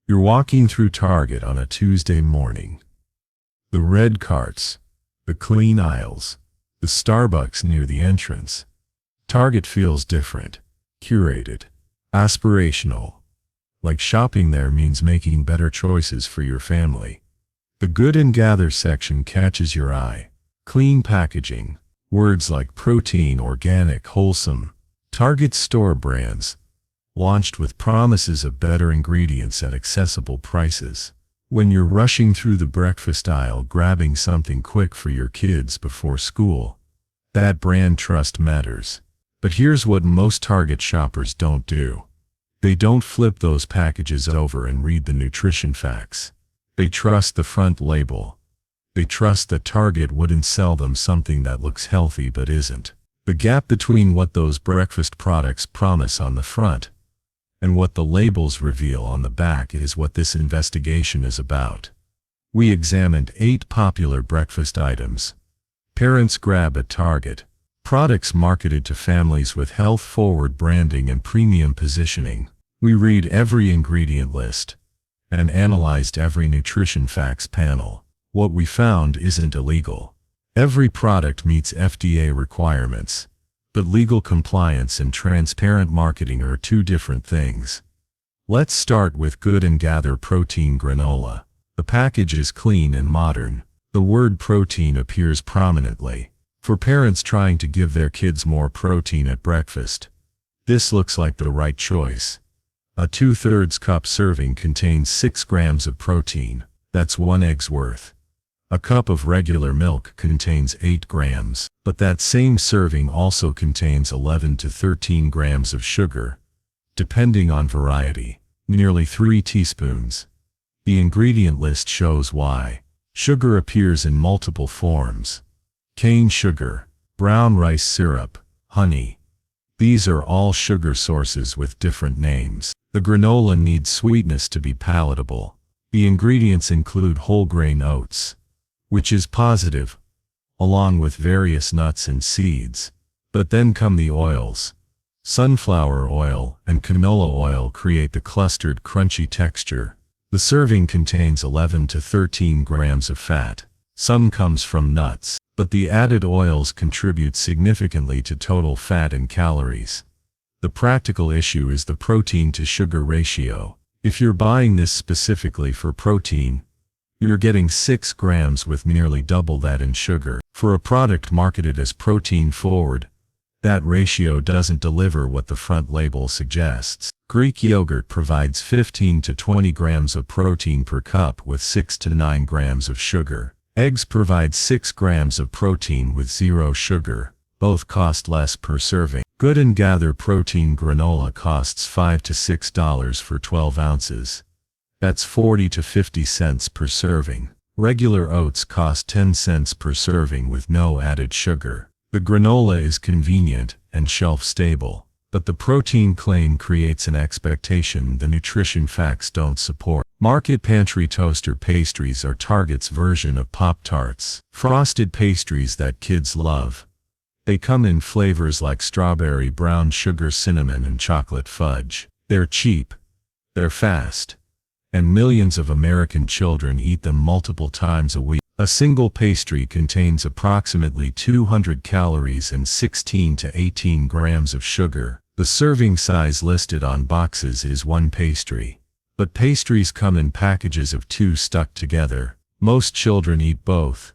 You're walking through Target on a Tuesday morning. The red carts, the clean aisles, the Starbucks near the entrance. Target feels different, curated, aspirational. Like shopping there means making better choices for your family. The Good and Gather section catches your eye. Clean packaging, words like protein, organic, wholesome. Target store brands, launched with promises of better ingredients at accessible prices. When you're rushing through the breakfast aisle grabbing something quick for your kids before school, that brand trust matters. But here's what most Target shoppers don't do. They don't flip those packages over and read the nutrition facts. They trust the front label. They trust that Target wouldn't sell them something that looks healthy but isn't. The gap between what those breakfast products promise on the front and what the labels reveal on the back is what this investigation is about. We examined 8 popular breakfast items. Parents grab at Target. Products marketed to families with health-forward branding and premium positioning. We read every ingredient list and analyzed every nutrition facts panel. What we found isn't illegal. Every product meets FDA requirements. But legal compliance and transparent marketing are two different things. Let's start with Good and Gather protein granola. The package is clean and modern. The word protein appears prominently. For parents trying to give their kids more protein at breakfast, this looks like the right choice. A 2/3 cup serving contains 6 grams of protein. That's 1 egg's worth. A cup of regular milk contains 8 grams, but that same serving also contains 11 to 13 grams of sugar, depending on variety, nearly 3 teaspoons. The ingredient list shows why. Sugar appears in multiple forms. Cane sugar, brown rice syrup, honey. These are all sugar sources with different names. The granola needs sweetness to be palatable. The ingredients include whole grain oats, which is positive, along with various nuts and seeds. But then come the oils. Sunflower oil and canola oil create the clustered, crunchy texture. The serving contains 11 to 13 grams of fat. Some comes from nuts, but the added oils contribute significantly to total fat and calories. The practical issue is the protein-to-sugar ratio. If you're buying this specifically for protein, you're getting 6 grams with nearly double that in sugar. For a product marketed as protein-forward, that ratio doesn't deliver what the front label suggests. Greek yogurt provides 15 to 20 grams of protein per cup with 6 to 9 grams of sugar. Eggs provide 6 grams of protein with 0 sugar. Both cost less per serving. Good and Gather protein granola costs $5 to $6 for 12 ounces. That's 40 to 50 cents per serving. Regular oats cost 10 cents per serving with no added sugar. The granola is convenient and shelf-stable, but the protein claim creates an expectation the nutrition facts don't support. Market pantry toaster pastries are Target's version of Pop-Tarts. Frosted pastries that kids love. They come in flavors like strawberry, brown sugar, cinnamon, and chocolate fudge. They're cheap. They're fast. And millions of American children eat them multiple times a week. A single pastry contains approximately 200 calories and 16 to 18 grams of sugar. The serving size listed on boxes is 1 pastry. But pastries come in packages of 2 stuck together. Most children eat both.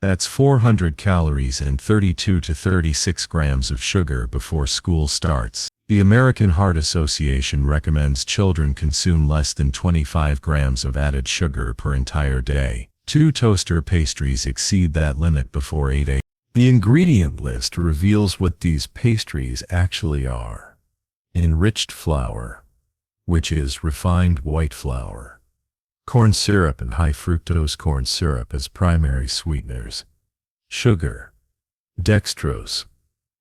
That's 400 calories and 32 to 36 grams of sugar before school starts. The American Heart Association recommends children consume less than 25 grams of added sugar per entire day. 2 toaster pastries exceed that limit before 8 a.m. The ingredient list reveals what these pastries actually are. Enriched flour, which is refined white flour. Corn syrup and high fructose corn syrup as primary sweeteners. Sugar. Dextrose,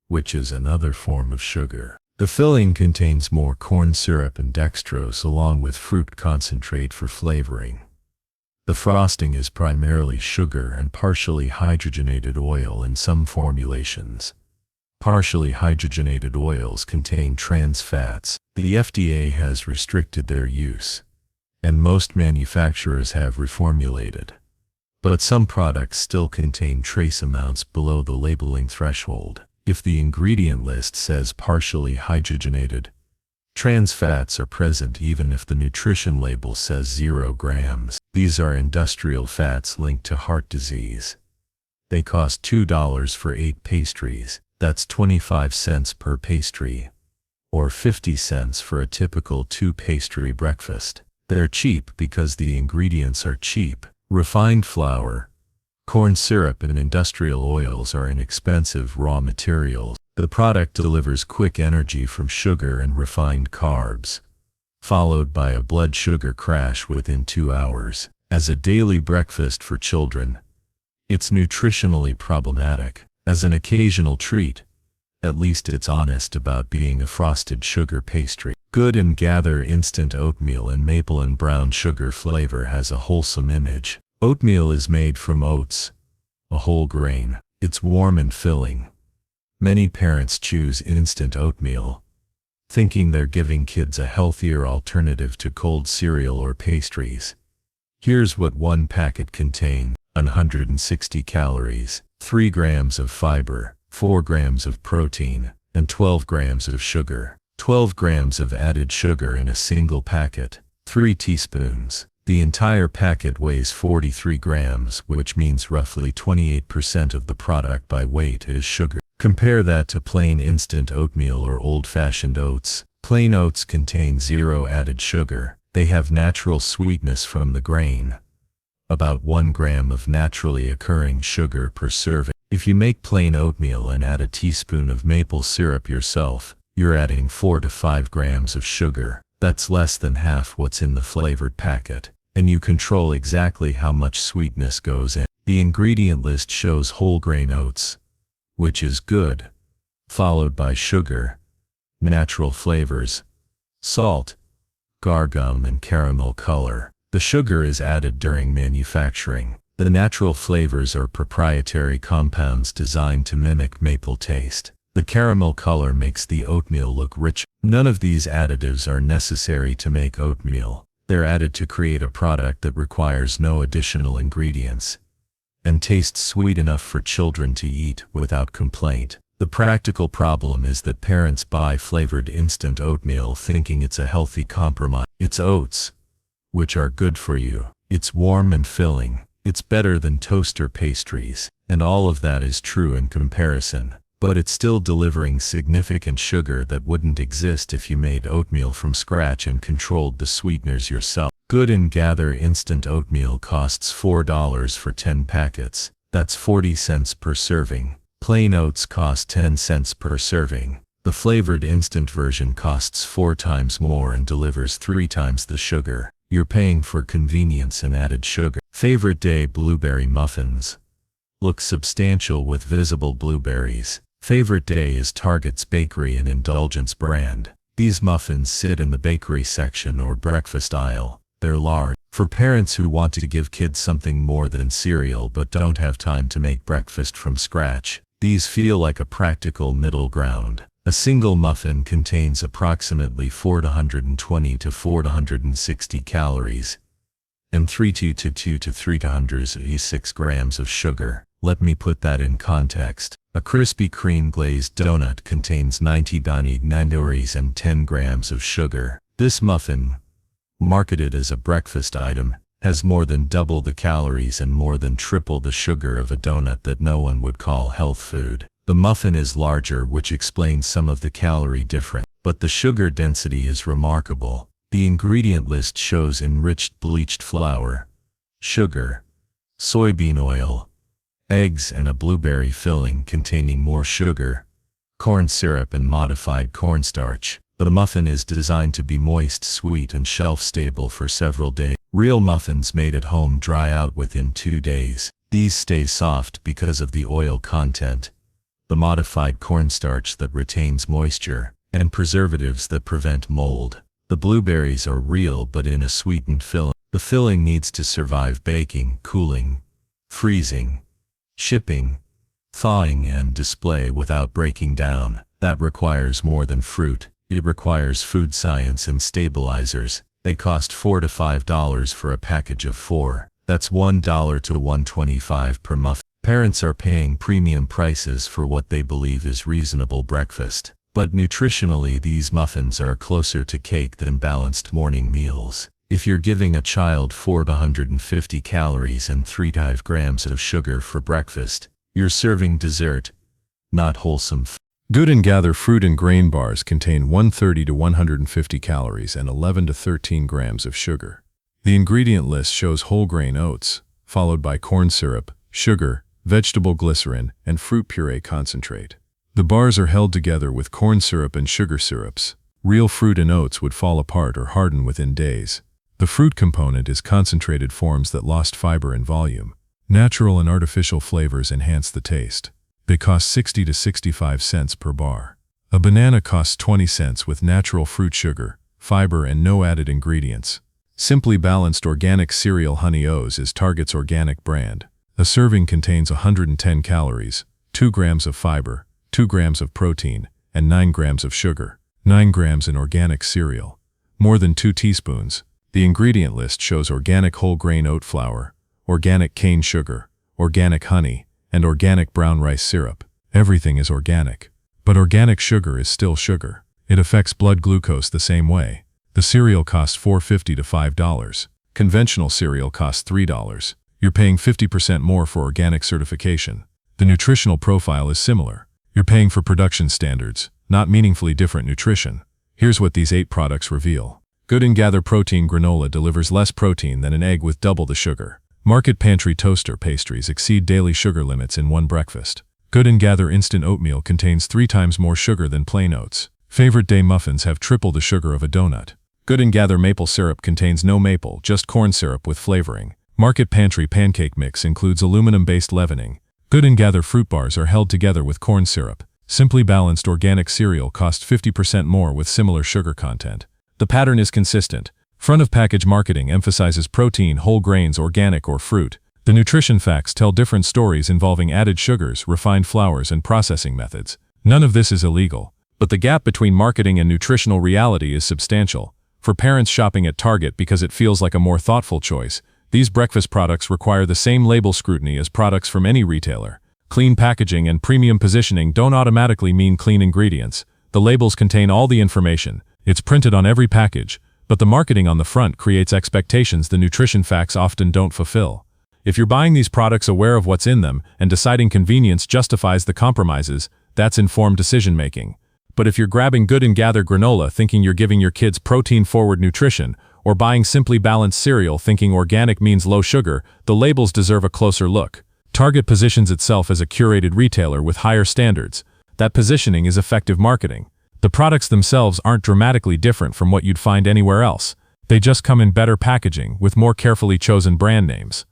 which is another form of sugar. The filling contains more corn syrup and dextrose along with fruit concentrate for flavoring. The frosting is primarily sugar and partially hydrogenated oil in some formulations. Partially hydrogenated oils contain trans fats. The FDA has restricted their use. and most manufacturers have reformulated. But some products still contain trace amounts below the labeling threshold. If the ingredient list says partially hydrogenated, trans fats are present even if the nutrition label says 0 grams. These are industrial fats linked to heart disease. They cost $2 for 8 pastries. That's 25 cents per pastry, or 50 cents for a typical 2-pastry breakfast. They're cheap because the ingredients are cheap. Refined flour, corn syrup, and industrial oils are inexpensive raw materials. The product delivers quick energy from sugar and refined carbs, followed by a blood sugar crash within 2 hours. As a daily breakfast for children, it's nutritionally problematic. As an occasional treat, at least it's honest about being a frosted sugar pastry. Good and Gather instant oatmeal in maple and brown sugar flavor has a wholesome image. Oatmeal is made from oats, a whole grain. It's warm and filling. Many parents choose instant oatmeal, thinking they're giving kids a healthier alternative to cold cereal or pastries. Here's what one packet contains: 160 calories, 3 grams of fiber, 4 grams of protein, and 12 grams of sugar. 12 grams of added sugar in a single packet, 3 teaspoons. The entire packet weighs 43 grams, which means roughly 28% of the product by weight is sugar. Compare that to plain instant oatmeal or old-fashioned oats. Plain oats contain 0 added sugar. They have natural sweetness from the grain, about 1 gram of naturally occurring sugar per serving. If you make plain oatmeal and add a teaspoon of maple syrup yourself, you're adding 4 to 5 grams of sugar. That's less than half what's in the flavored packet, and you control exactly how much sweetness goes in. The ingredient list shows whole grain oats, which is good, followed by sugar, natural flavors, salt, gargum, and caramel color. The sugar is added during manufacturing. The natural flavors are proprietary compounds designed to mimic maple taste. The caramel color makes the oatmeal look rich. None of these additives are necessary to make oatmeal. They're added to create a product that requires no additional ingredients and tastes sweet enough for children to eat without complaint. The practical problem is that parents buy flavored instant oatmeal thinking it's a healthy compromise. It's oats, which are good for you. It's warm and filling. It's better than toaster pastries, and all of that is true in comparison. But it's still delivering significant sugar that wouldn't exist if you made oatmeal from scratch and controlled the sweeteners yourself. Good and Gather instant oatmeal costs $4 for 10 packets. That's 40 cents per serving. Plain oats cost 10 cents per serving. The flavored instant version costs 4 times more and delivers 3 times the sugar. You're paying for convenience and added sugar. Favorite Day blueberry muffins. Look substantial with visible blueberries. Favorite Day is Target's bakery and indulgence brand. These muffins sit in the bakery section or breakfast aisle. They're large. For parents who want to give kids something more than cereal but don't have time to make breakfast from scratch, these feel like a practical middle ground. A single muffin contains approximately 420 to 460 calories and 322 to 386 grams of sugar. Let me put that in context. A Krispy Kreme glazed donut contains 90 calories and 10 grams of sugar. This muffin, marketed as a breakfast item, has more than double the calories and more than triple the sugar of a donut that no one would call health food. The muffin is larger, which explains some of the calorie difference, but the sugar density is remarkable. The ingredient list shows enriched bleached flour, sugar, soybean oil, eggs, and a blueberry filling containing more sugar, corn syrup, and modified cornstarch. The muffin is designed to be moist, sweet, and shelf-stable for several days. Real muffins made at home dry out within 2 days. These stay soft because of the oil content, the modified cornstarch that retains moisture, and preservatives that prevent mold. The blueberries are real but in a sweetened filling. The filling needs to survive baking, cooling, freezing, shipping, thawing, and display without breaking down. That requires more than fruit. It requires food science and stabilizers. They cost $4 to $5 for a package of 4. That's $1 to $1.25 per muffin. Parents are paying premium prices for what they believe is reasonable breakfast. But nutritionally, these muffins are closer to cake than balanced morning meals. If you're giving a child 450 calories and 3 grams of sugar for breakfast, you're serving dessert, not wholesome. Good and Gather fruit and grain bars contain 130 to 150 calories and 11 to 13 grams of sugar. The ingredient list shows whole grain oats, followed by corn syrup, sugar, vegetable glycerin, and fruit puree concentrate. The bars are held together with corn syrup and sugar syrups. Real fruit and oats would fall apart or harden within days. The fruit component is concentrated forms that lost fiber and volume. Natural and artificial flavors enhance the taste. They cost 60 to 65 cents per bar. A banana costs 20 cents with natural fruit sugar, fiber, and no added ingredients. Simply Balanced Organic Cereal Honey O's is Target's organic brand. A serving contains 110 calories, 2 grams of fiber, 2 grams of protein, and 9 grams of sugar. 9 grams in organic cereal. More than 2 teaspoons. The ingredient list shows organic whole grain oat flour, organic cane sugar, organic honey, and organic brown rice syrup. Everything is organic. But organic sugar is still sugar. It affects blood glucose the same way. The cereal costs $4.50 to $5. Conventional cereal costs $3. You're paying 50% more for organic certification. The nutritional profile is similar. You're paying for production standards, not meaningfully different nutrition. Here's what these 8 products reveal. Good and Gather protein granola delivers less protein than an egg with double the sugar. Market Pantry toaster pastries exceed daily sugar limits in one breakfast. Good and Gather instant oatmeal contains 3 times more sugar than plain oats. Favorite Day muffins have triple the sugar of a donut. Good and Gather maple syrup contains no maple, just corn syrup with flavoring. Market Pantry pancake mix includes aluminum-based leavening. Good and Gather fruit bars are held together with corn syrup. Simply Balanced Organic cereal costs 50% more with similar sugar content. The pattern is consistent. Front of package marketing emphasizes protein, whole grains, organic, or fruit. The nutrition facts tell different stories involving added sugars, refined flours, and processing methods. None of this is illegal. But the gap between marketing and nutritional reality is substantial. For parents shopping at Target because it feels like a more thoughtful choice, these breakfast products require the same label scrutiny as products from any retailer. Clean packaging and premium positioning don't automatically mean clean ingredients. The labels contain all the information. It's printed on every package. But the marketing on the front creates expectations the nutrition facts often don't fulfill. If you're buying these products aware of what's in them and deciding convenience justifies the compromises, that's informed decision-making. But if you're grabbing Good and Gather granola thinking you're giving your kids protein-forward nutrition, or buying Simply Balanced cereal thinking organic means low sugar, the labels deserve a closer look. Target positions itself as a curated retailer with higher standards. That positioning is effective marketing. The products themselves aren't dramatically different from what you'd find anywhere else. They just come in better packaging with more carefully chosen brand names.